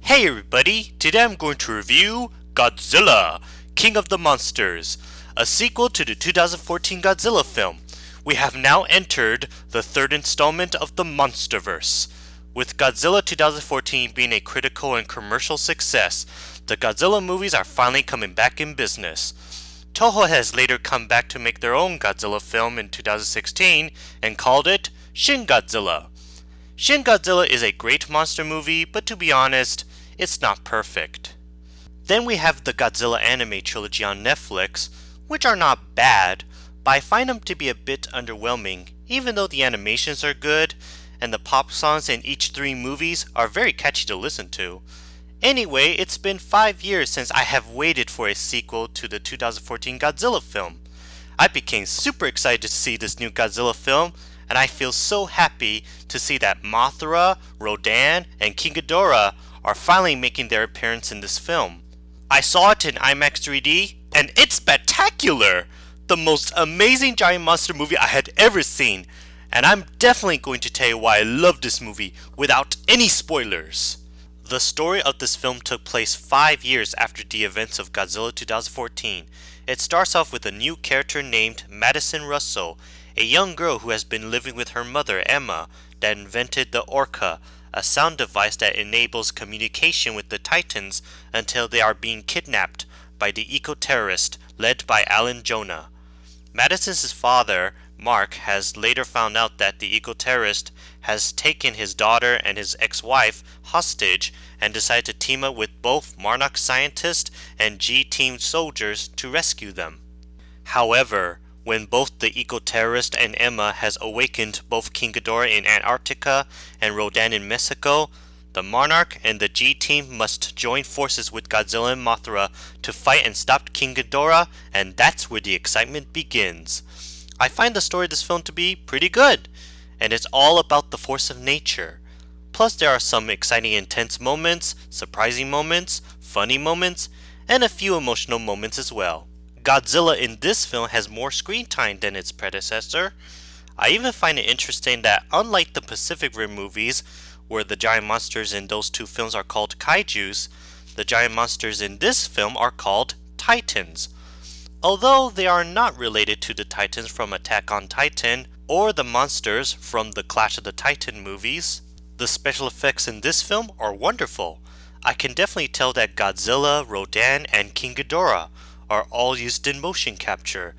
Hey everybody, today I'm going to review Godzilla, King of the Monsters, a sequel to the 2014 Godzilla film. We have now entered the third installment of the Monsterverse. With Godzilla 2014 being a critical and commercial success, the Godzilla movies are finally coming back in business. Toho has later come back to make their own Godzilla film in 2016 and called it Shin Godzilla. Shin Godzilla is a great monster movie, but to be honest, it's not perfect. Then we have the Godzilla anime trilogy on Netflix, which are not bad, but I find them to be a bit underwhelming, even though the animations are good, and the pop songs in each three movies are very catchy to listen to. Anyway, it's been 5 years since I have waited for a sequel to the 2014 Godzilla film. I became super excited to see this new Godzilla film, and I feel so happy to see that Mothra, Rodan, and King Ghidorah are finally making their appearance in this film. I saw it in IMAX 3D, and it's spectacular! The most amazing giant monster movie I had ever seen, and I'm definitely going to tell you why I love this movie without any spoilers. The story of this film took place 5 years after the events of Godzilla 2014. It starts off with a new character named Madison Russell, a young girl who has been living with her mother, Emma, that invented the Orca, a sound device that enables communication with the Titans until they are being kidnapped by the eco-terrorist led by Alan Jonah. Madison's father, Mark, has later found out that the eco-terrorist has taken his daughter and his ex-wife hostage and decided to team up with both Monarch scientists and G-Team soldiers to rescue them. However, when both the eco-terrorist and Emma has awakened both King Ghidorah in Antarctica and Rodan in Mexico, the Monarch and the G-Team must join forces with Godzilla and Mothra to fight and stop King Ghidorah, and that's where the excitement begins. I find the story of this film to be pretty good, and it's all about the force of nature. Plus there are some exciting intense moments, surprising moments, funny moments, and a few emotional moments as well. Godzilla in this film has more screen time than its predecessor. I even find it interesting that unlike the Pacific Rim movies, where the giant monsters in those two films are called kaijus, the giant monsters in this film are called titans. Although they are not related to the titans from Attack on Titan or the monsters from the Clash of the Titan movies, the special effects in this film are wonderful. I can definitely tell that Godzilla, Rodan, and King Ghidorah are all used in motion capture.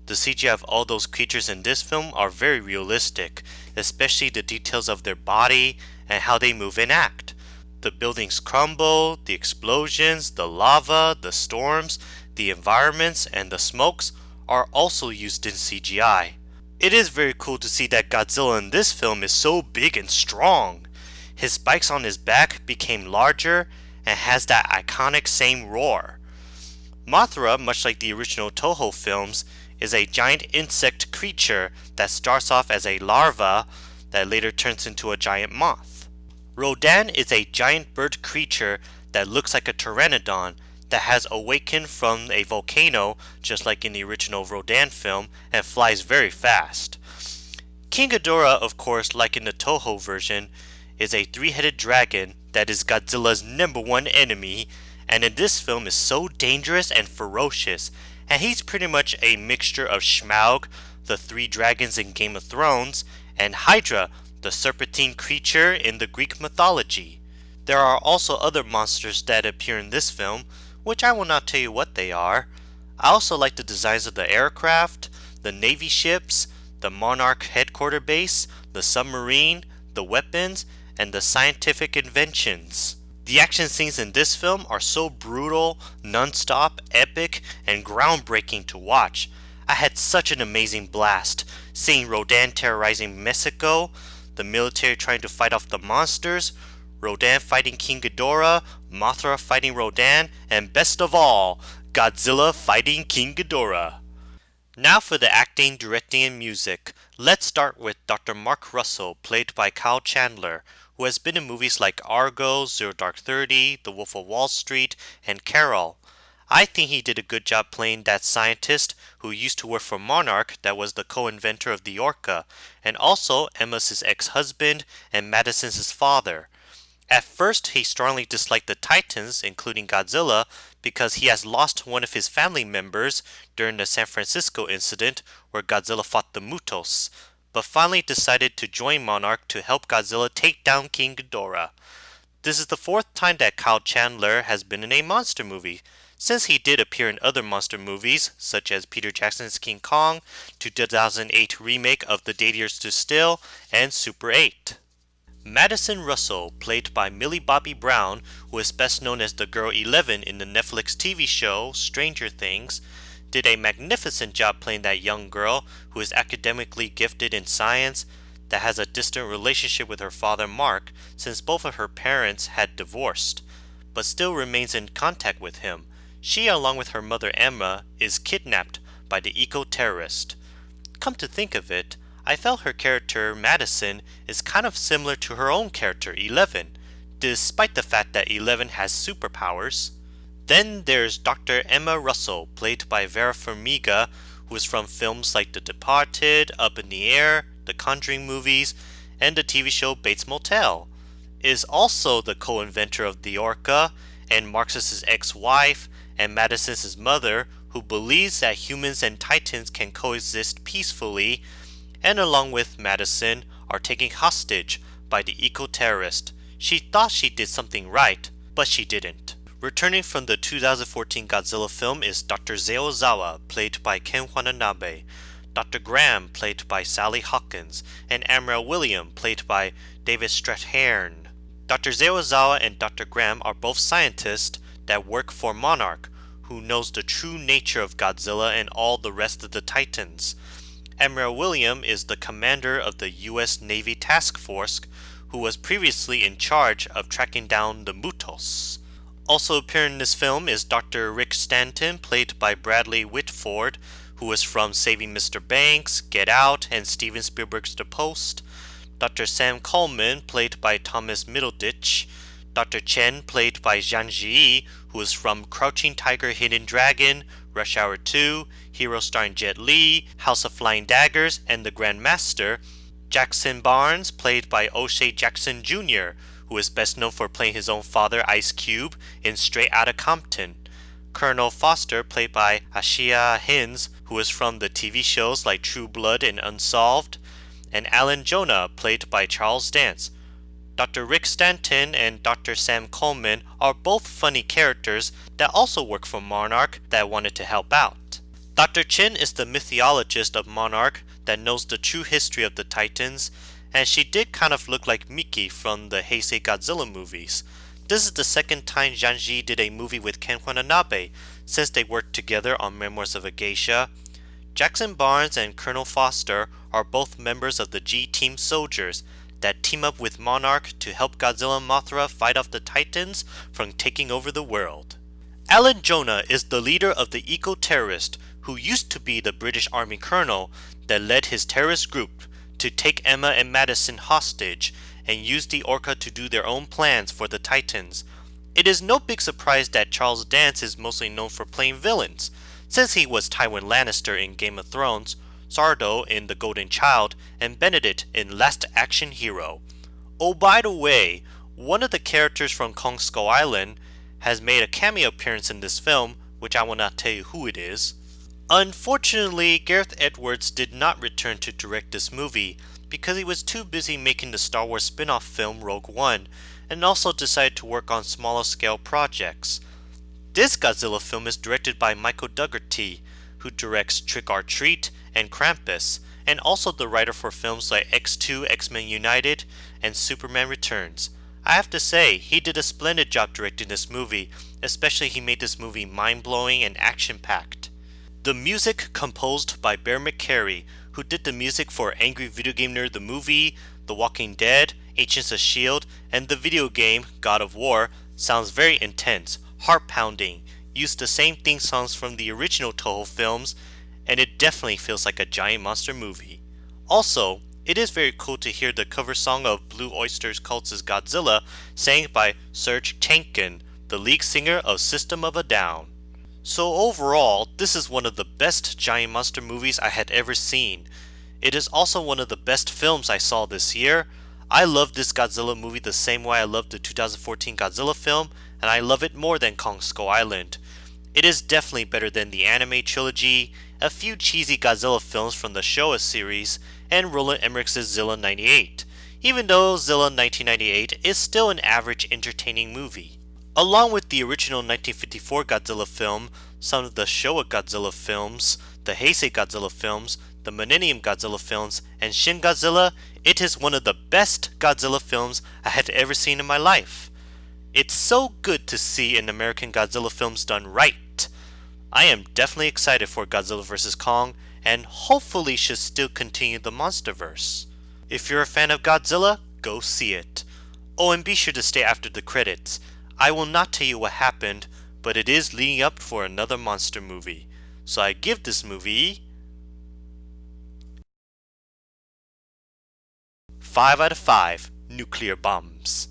The CGI of all those creatures in this film are very realistic, especially the details of their body and how they move and act. The buildings crumble, the explosions, the lava, the storms, the environments, and the smokes are also used in CGI. It is very cool to see that Godzilla in this film is so big and strong. His spikes on his back became larger and has that iconic same roar. Mothra, much like the original Toho films, is a giant insect creature that starts off as a larva that later turns into a giant moth. Rodan is a giant bird creature that looks like a pteranodon that has awakened from a volcano just like in the original Rodan film and flies very fast. King Ghidorah, of course, like in the Toho version, is a three-headed dragon that is Godzilla's #1 enemy, and in this film is so dangerous and ferocious, and he's pretty much a mixture of Smaug, the three dragons in Game of Thrones, and Hydra, the serpentine creature in the Greek mythology. There are also other monsters that appear in this film, which I will not tell you what they are. I also like the designs of the aircraft, the navy ships, the Monarch headquarter base, the submarine, the weapons, and the scientific inventions. The action scenes in this film are so brutal, non-stop, epic, and groundbreaking to watch. I had such an amazing blast, seeing Rodan terrorizing Mexico, the military trying to fight off the monsters, Rodan fighting King Ghidorah, Mothra fighting Rodan, and best of all, Godzilla fighting King Ghidorah. Now for the acting, directing, and music. Let's start with Dr. Mark Russell, played by Kyle Chandler, who has been in movies like Argo, Zero Dark 30, The Wolf of Wall Street, and Carol. I think he did a good job playing that scientist who used to work for Monarch that was the co-inventor of the Orca, and also Emma's ex-husband and Madison's father. At first, he strongly disliked the Titans, including Godzilla, because he has lost one of his family members during the San Francisco incident where Godzilla fought the Mutos, but finally decided to join Monarch to help Godzilla take down King Ghidorah. This is the fourth time that Kyle Chandler has been in a monster movie, since he did appear in other monster movies, such as Peter Jackson's King Kong, to 2008 remake of The Day Years to Still, and Super 8. Madison Russell, played by Millie Bobby Brown, who is best known as the girl 11 in the Netflix TV show Stranger Things, did a magnificent job playing that young girl who is academically gifted in science, that has a distant relationship with her father Mark since both of her parents had divorced, but still remains in contact with him. She, along with her mother Emma, is kidnapped by the eco-terrorist. Come to think of it, I felt her character, Madison, is kind of similar to her own character, 11, despite the fact that 11 has superpowers. Then there's Dr. Emma Russell, played by Vera Farmiga, who is from films like The Departed, Up in the Air, the Conjuring movies, and the TV show Bates Motel. Is also the co-inventor of the Orca, and Marx's ex-wife, and Madison's mother, who believes that humans and Titans can coexist peacefully, and along with Madison, are taken hostage by the eco-terrorist. She thought she did something right, but she didn't. Returning from the 2014 Godzilla film is Dr. Zeo Zawa, played by Ken Watanabe, Dr. Graham, played by Sally Hawkins, and Amrell William, played by David Strathairn. Dr. Zeo Zawa and Dr. Graham are both scientists that work for Monarch, who knows the true nature of Godzilla and all the rest of the Titans. Amrell William is the commander of the U.S. Navy Task Force, who was previously in charge of tracking down the Mutos. Also appearing in this film is Dr. Rick Stanton, played by Bradley Whitford, who was from Saving Mr. Banks, Get Out, and Steven Spielberg's The Post. Dr. Sam Coleman, played by Thomas Middleditch. Dr. Chen, played by Zhang Ziyi, who is from Crouching Tiger, Hidden Dragon, Rush Hour 2, Hero starring Jet Li, House of Flying Daggers, and The Grand Master. Jackson Barnes, played by O'Shea Jackson Jr., who is best known for playing his own father Ice Cube in Straight Outta Compton. Colonel Foster, played by Ashia Hins, who is from the TV shows like True Blood and Unsolved. And Alan Jonah, played by Charles Dance. Dr. Rick Stanton and Dr. Sam Coleman are both funny characters that also work for Monarch that wanted to help out. Dr. Chen is the mythologist of Monarch that knows the true history of the Titans, and she did kind of look like Miki from the Heisei Godzilla movies. This is the second time Zhang Ziyi did a movie with Ken Watanabe since they worked together on Memoirs of a Geisha. Jackson Barnes and Colonel Foster are both members of the G-Team soldiers that team up with Monarch to help Godzilla and Mothra fight off the Titans from taking over the world. Alan Jonah is the leader of the eco-terrorist who used to be the British Army colonel that led his terrorist group to take Emma and Madison hostage and use the Orca to do their own plans for the Titans. It is no big surprise that Charles Dance is mostly known for playing villains, since he was Tywin Lannister in Game of Thrones, Sardo in The Golden Child, and Benedict in Last Action Hero. Oh, by the way, one of the characters from Kong Skull Island has made a cameo appearance in this film, which I will not tell you who it is. Unfortunately, Gareth Edwards did not return to direct this movie because he was too busy making the Star Wars spin-off film Rogue One, and also decided to work on smaller scale projects. This Godzilla film is directed by Michael Dougherty, who directs Trick or Treat and Krampus, and also the writer for films like X2, X-Men United, and Superman Returns. I have to say, he did a splendid job directing this movie, especially he made this movie mind-blowing and action-packed. The music composed by Bear McCreary, who did the music for Angry Video Game Nerd the Movie, The Walking Dead, Agents of S.H.I.E.L.D., and the video game God of War, sounds very intense, heart-pounding, used the same theme songs from the original Toho films, and it definitely feels like a giant monster movie. Also, it is very cool to hear the cover song of Blue Oyster Cult's Godzilla sang by Serge Tankian, the lead singer of System of a Down. So overall, this is one of the best giant monster movies I had ever seen. It is also one of the best films I saw this year. I love this Godzilla movie the same way I loved the 2014 Godzilla film, and I love it more than Kong Skull Island. It is definitely better than the anime trilogy, a few cheesy Godzilla films from the Showa series, and Roland Emmerich's Zilla 98, even though Zilla 1998 is still an average entertaining movie. Along with the original 1954 Godzilla film, some of the Showa Godzilla films, the Heisei Godzilla films, the Millennium Godzilla films, and Shin Godzilla, it is one of the best Godzilla films I had ever seen in my life. It's so good to see an American Godzilla films done right. I am definitely excited for Godzilla vs. Kong, and hopefully should still continue the MonsterVerse. If you're a fan of Godzilla, go see it. Oh, and be sure to stay after the credits. I will not tell you what happened, but it is leading up for another monster movie. So I give this movie 5 out of 5 nuclear bombs.